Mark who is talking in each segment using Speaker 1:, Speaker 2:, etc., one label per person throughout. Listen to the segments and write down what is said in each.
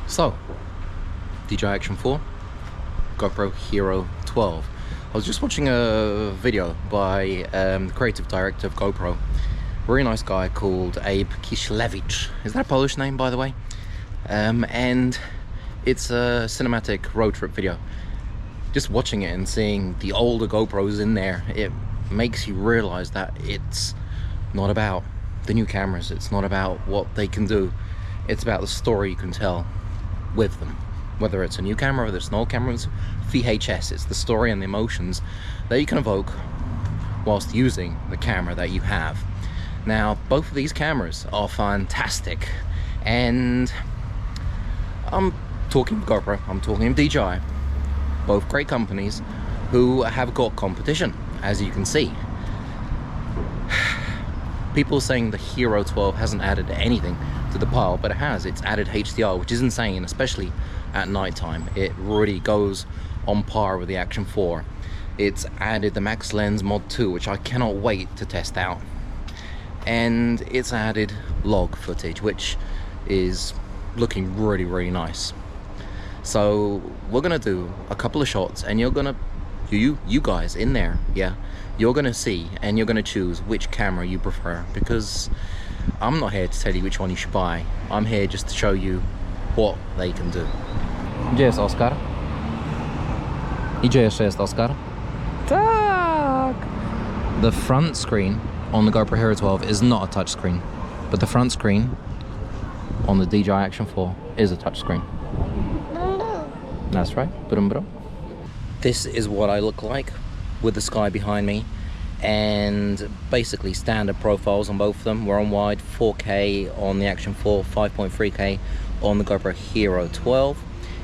Speaker 1: So, DJI Action 4, GoPro Hero 12. I was just watching a video by the creative director of GoPro, a very nice guy called Abe Kislevich. Is that a Polish name, by the way? And it's a cinematic road trip video. Just watching it and seeing the older GoPros in there, it makes you realize that it's not about the new cameras, it's not about what they can do, it's about the story you can tell with them. Whether it's a new camera, whether it's an old camera, it's VHS, it's the story and the emotions that you can evoke whilst using the camera that you have. Now, both of these cameras are fantastic, and I'm talking GoPro, I'm talking DJI, both great companies who have got competition, as you can see. People saying the Hero 12 hasn't added anything to the pile, but it has. It's added HDR, which is insane, especially at nighttime. It really goes on par with the Action 4. It's added the Max Lens Mod 2, which I cannot wait to test out. And it's added log footage, which is looking really, really nice. So we're gonna do a couple of shots, and you're gonna, you guys in there, yeah, you're gonna see and you're gonna choose which camera you prefer, because I'm not here to tell you which one you should buy. I'm here just to show you what they can do. Gdzie jest Oskar? I gdzie jeszcze jest Oskar? Tak! The front screen on the GoPro Hero 12 is not a touch screen, but the front screen on the DJI Action 4 is a touch screen. That's right, bro. This is what I look like with the sky behind me, and basically standard profiles on both of them. We're on wide, 4K on the Action 4, 5.3K on the GoPro Hero 12.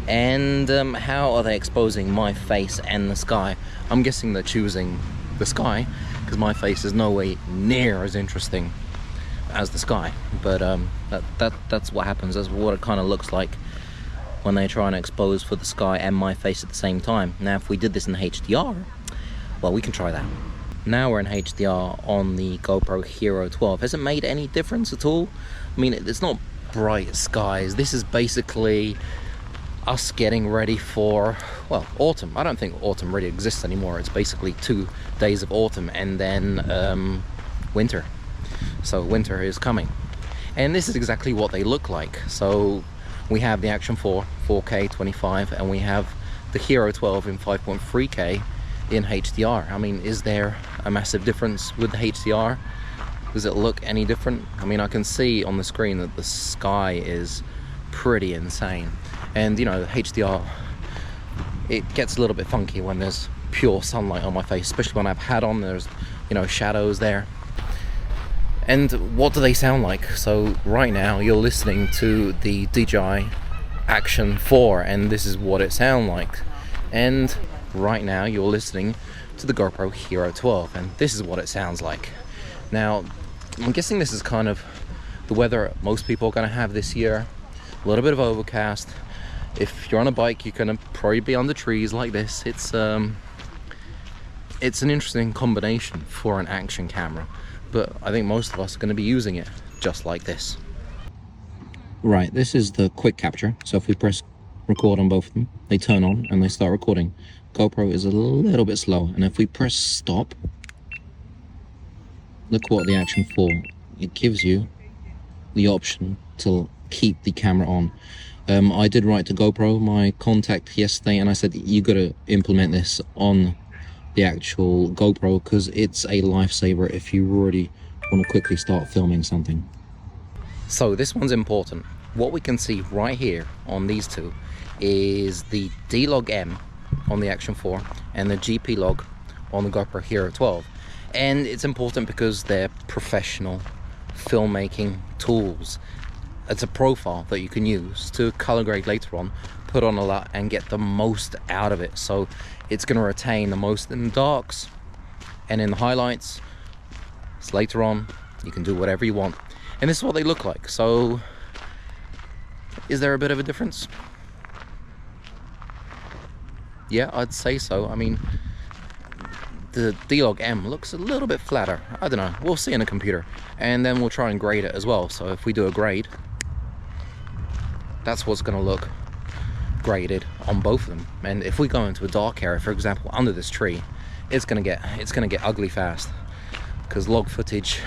Speaker 1: And how are they exposing my face and the sky? I'm guessing they're choosing the sky, because my face is no way near as interesting as the sky. But that's what happens. That's what it kind of looks like when they try and expose for the sky and my face at the same time. Now, if we did this in HDR, well, we can try that. Now we're in HDR on the GoPro Hero 12. Has it made any difference at all? I mean, it's not bright skies. This is basically us getting ready for, well, autumn. I don't think autumn really exists anymore. It's basically 2 days of autumn and then winter. So winter is coming. And this is exactly what they look like. So we have the Action 4, 4K 25, and we have the Hero 12 in 5.3K in HDR. I mean, is there a massive difference with the HDR? Does it look any different? I mean, I can see on the screen that the sky is pretty insane. And, you know, HDR, it gets a little bit funky when there's pure sunlight on my face, especially when I've hat on, there's, you know, shadows there. And what do they sound like? So right now you're listening to the DJI Action 4, and this is what it sounds like. And right now you're listening to the GoPro Hero 12, and this is what it sounds like. Now, I'm guessing this is kind of the weather most people are going to have this year. A little bit of overcast. If you're on a bike, you're going to probably be under trees like this. It's an interesting combination for an action camera, but I think most of us are going to be using it just like this. Right, this is the quick capture. So if we press record on both of them, they turn on and they start recording. GoPro is a little bit slow, and if we press stop, look what the Action 4, it gives you the option to keep the camera on. I did write to GoPro, my contact, yesterday, and I said, you got to implement this on the actual GoPro, because it's a lifesaver if you really want to quickly start filming something. So this one's important. What we can see right here on these two is the D-Log-M on the Action 4 and the GP log on the GoPro Hero 12. And it's important because they're professional filmmaking tools. It's a profile that you can use to color grade later on, put on a lot and get the most out of it. So it's going to retain the most in the darks and in the highlights. So later on you can do whatever you want, and this is what they look like. So is there a bit of a difference? Yeah, I'd say so. I mean, the D-Log-M looks a little bit flatter. I don't know, we'll see in the computer, and then we'll try and grade it as well. So if we do a grade, that's what's going to look graded on both of them. And if we go into a dark area, for example under this tree, it's gonna get ugly fast, because log footage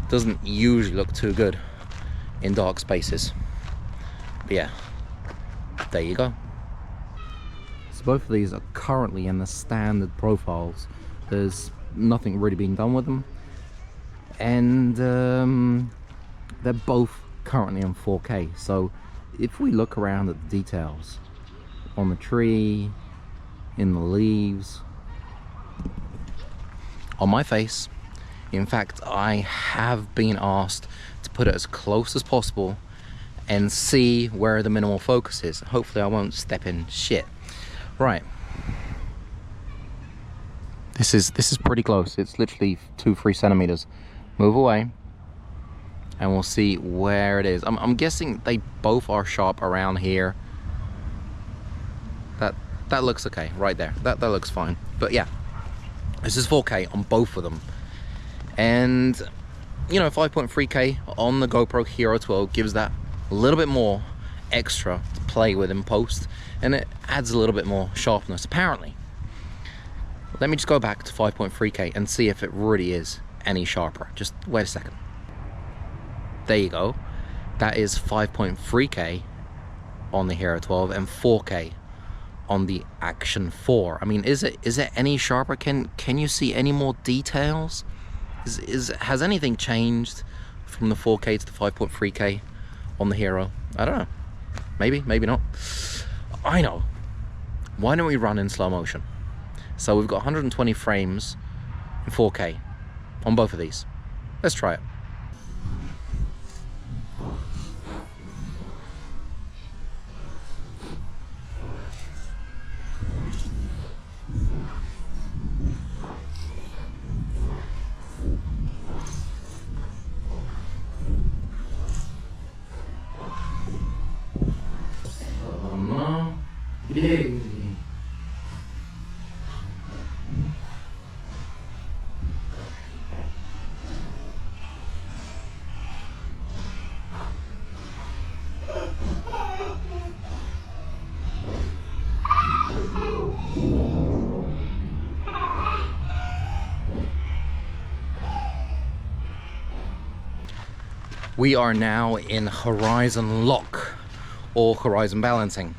Speaker 1: doesn't usually look too good in dark spaces. But yeah, there you go. So both of these are currently in the standard profiles. There's nothing really being done with them, and they're both currently in 4K. So if we look around at the details on the tree, in the leaves, on my face, in fact I have been asked to put it as close as possible and see where the minimal focus is. Hopefully I won't step in shit. Right, this is pretty close. It's literally 2-3 centimeters. Move away and we'll see where it is. I'm guessing they both are sharp around here. That looks okay right there. That looks fine. But yeah, this is 4K on both of them. And you know, 5.3K on the GoPro Hero 12 gives that a little bit more extra to play with in post, and it adds a little bit more sharpness apparently. Let me just go back to 5.3K and see if it really is any sharper. Just wait a second. There you go. That is 5.3K on the Hero 12 and 4K on the Action 4. I mean, is it any sharper? Can you see any more details? Has anything changed from the 4K to the 5.3K on the Hero? I don't know. Maybe not. I know. Why don't we run in slow motion? So we've got 120 frames in 4K on both of these. Let's try it. Yay. We are now in horizon lock or horizon balancing,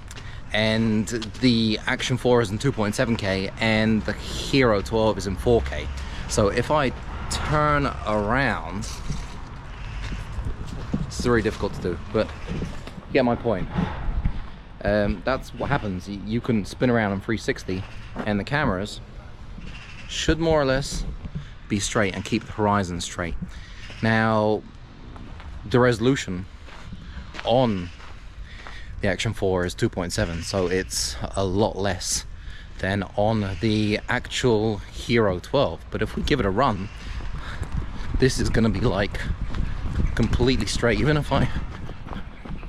Speaker 1: and the Action 4 is in 2.7K and the Hero 12 is in 4K. So if I turn around, it's very difficult to do, but you get my point. That's what happens. You can spin around in 360 and the cameras should more or less be straight and keep the horizon straight. Now, the resolution on the Action 4 is 2.7, so it's a lot less than on the actual Hero 12. But if we give it a run, this is going to be like completely straight. Even if I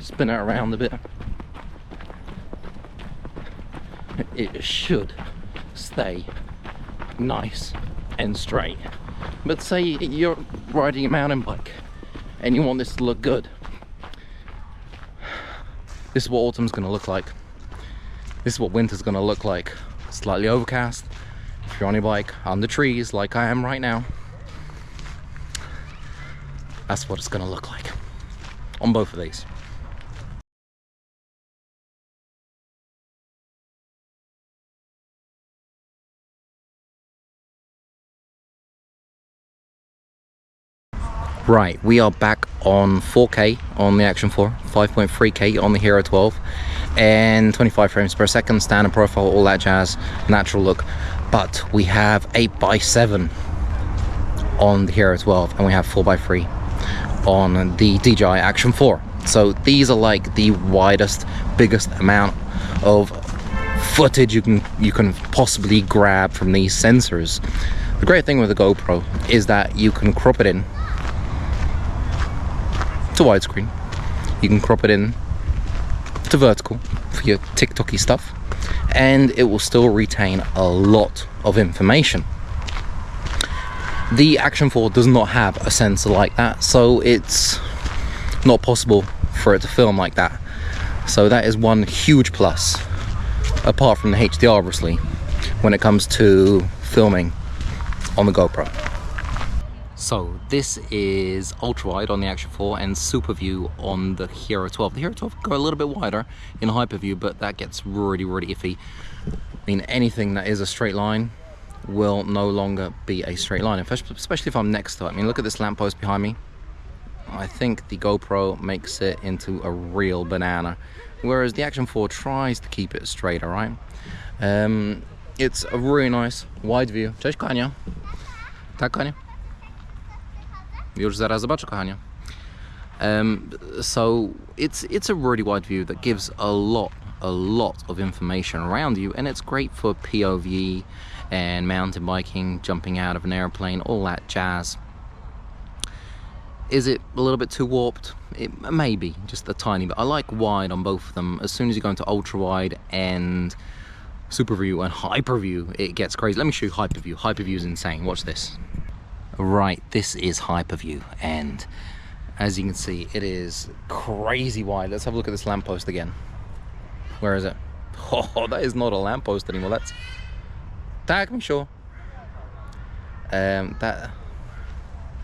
Speaker 1: spin it around a bit, it should stay nice and straight. But say you're riding a mountain bike and you want this to look good. This is what autumn's gonna look like. This is what winter's gonna look like. Slightly overcast. If you're on your bike under trees like I am right now, that's what it's gonna look like on both of these. Right, we are back on 4K on the Action 4, 5.3K on the Hero 12, and 25 frames per second, standard profile, all that jazz, natural look. But we have 8x7 on the Hero 12, and we have 4x3 on the DJI Action 4. So these are like the widest, biggest amount of footage you can possibly grab from these sensors. The great thing with the GoPro is that you can crop it in to widescreen, you can crop it in to vertical for your TikToky stuff, and it will still retain a lot of information. The Action 4 does not have a sensor like that, so it's not possible for it to film like that. So that is one huge plus, apart from the HDR obviously, when it comes to filming on the GoPro. So this is ultra-wide on the Action 4 and SuperView on the Hero 12. The Hero 12 go a little bit wider in HyperView, but that gets really iffy. I mean, anything that is a straight line will no longer be a straight line, especially if I'm next to it. I mean, look at this lamppost behind me. I think the GoPro makes it into a real banana, whereas the Action 4 tries to keep it straight, all right? It's a really nice wide view. Cześć, kochanie. Tak, kochanie? Już zaraz zobaczę, kochanie. So it's a really wide view that gives a lot of information around you, and it's great for POV and mountain biking, jumping out of an airplane, all that jazz. Is it a little bit too warped? It may be, just a tiny bit. I like wide on both of them. As soon as you go into ultra wide and SuperView and HyperView, it gets crazy. Let me show you HyperView. HyperView is insane. Watch this. Right, this is HyperView, and as you can see, it is crazy wide. Let's have a look at this lamppost again. Where is it? Oh, that is not a lamppost anymore. That's... Tak mi sure.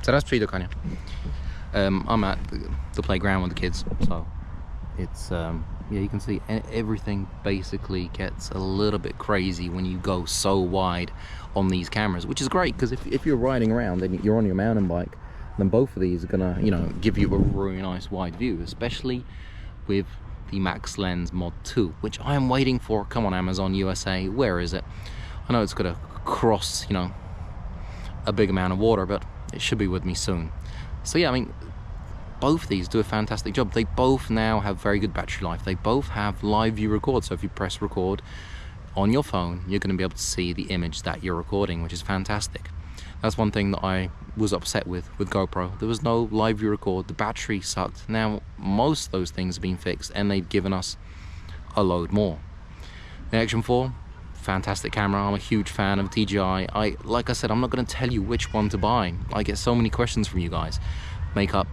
Speaker 1: Zaraz przyjdę, kochanie. I'm at the playground with the kids, so it's yeah, you can see everything basically gets a little bit crazy when you go so wide on these cameras, which is great because if you're riding around and you're on your mountain bike, then both of these are gonna, you know, give you a really nice wide view, especially with the Max Lens Mod 2, which I am waiting for. Come on, Amazon USA, where is it? I know it's gonna cross, you know, a big amount of water, but it should be with me soon. So yeah, I mean, both these do a fantastic job. They both now have very good battery life. They both have live view record, so if you press record on your phone, you're going to be able to see the image that you're recording, which is fantastic. That's one thing that I was upset with GoPro. There was no live view record. The battery sucked. Now most of those things have been fixed, and they've given us a load more. The Action 4, fantastic camera. I'm a huge fan of DJI. Like I said, I'm not going to tell you which one to buy. I get so many questions from you guys. Make up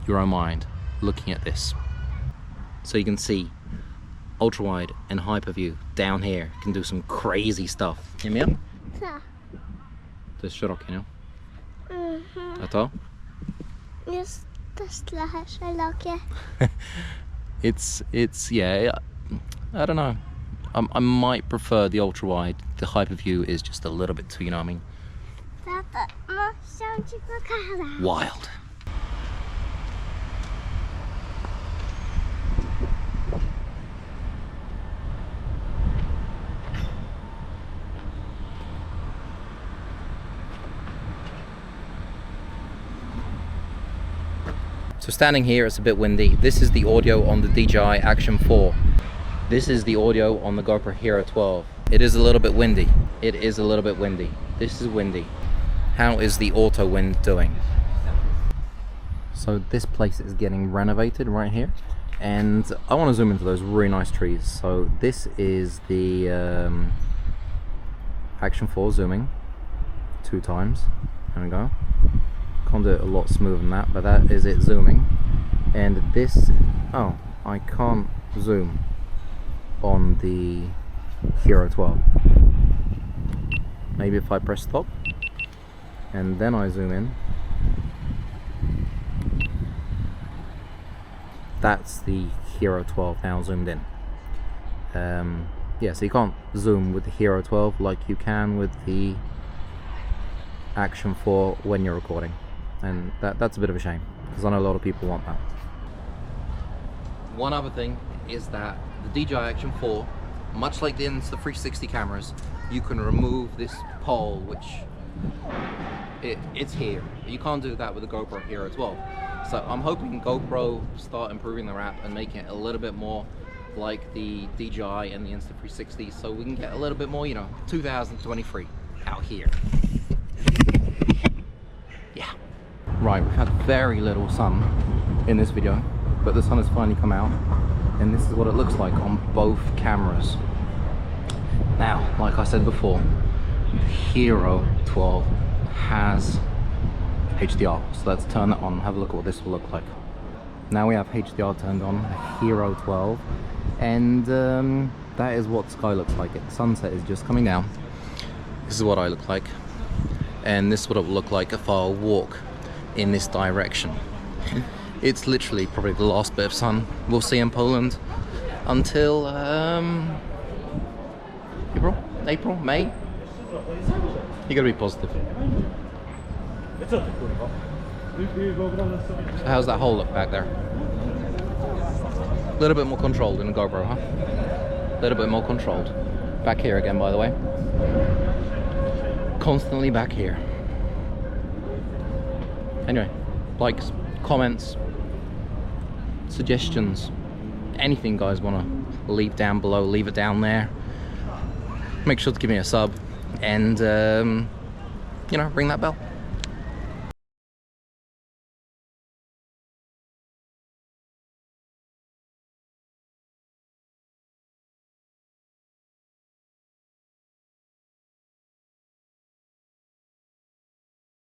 Speaker 1: your own mind looking at this. So you can see ultra wide and HyperView down here can do some crazy stuff. Hear me out?
Speaker 2: Co?
Speaker 1: To jest szerokie, nie? A to?
Speaker 2: Jest też trochę szerokie.
Speaker 1: It's yeah, I don't know. I might prefer the ultra wide. The HyperView is just a little bit too, you know what I mean?
Speaker 2: Tata, chciałam ci pokazać.
Speaker 1: Wild. So standing here, it's a bit windy. This is the audio on the DJI Action 4. This is the audio on the GoPro Hero 12. It is a little bit windy. It is a little bit windy. This is windy. How is the auto wind doing? So this place is getting renovated right here, and I want to zoom into those really nice trees. So this is the Action 4 zooming 2 times. There we go. Can't do it a lot smoother than that, but that is it zooming. And this, oh, I can't zoom on the Hero 12. Maybe if I press stop and then I zoom in, that's the Hero 12 now zoomed in. Yeah, so you can't zoom with the Hero 12 like you can with the Action 4 when you're recording, and that's a bit of a shame because I know a lot of people want that. One other thing is that the DJI Action 4, much like the Insta360 cameras, you can remove this pole, which it's here. You can't do that with the GoPro Hero 12. So I'm hoping GoPro start improving their app and making it a little bit more like the DJI and the Insta360, so we can get a little bit more, you know, 2023 out here. Yeah. Right, we've had very little sun in this video, but the sun has finally come out, and this is what it looks like on both cameras. Now, like I said before, the Hero 12 has HDR, so let's turn that on and have a look at what this will look like. Now we have HDR turned on, a Hero 12, and that is what sky looks like. Sunset is just coming down. This is what I look like, and this is what it will look like if I walk in this direction. It's literally probably the last bit of sun we'll see in Poland until April, May. You gotta be positive. So how's that hole look back there? A little bit more controlled in a GoPro, huh? A little bit more controlled. Back here again, by the way. Constantly back here. Anyway, likes, comments, suggestions, anything guys want to leave down below, leave it down there. Make sure to give me a sub and you know, ring that bell.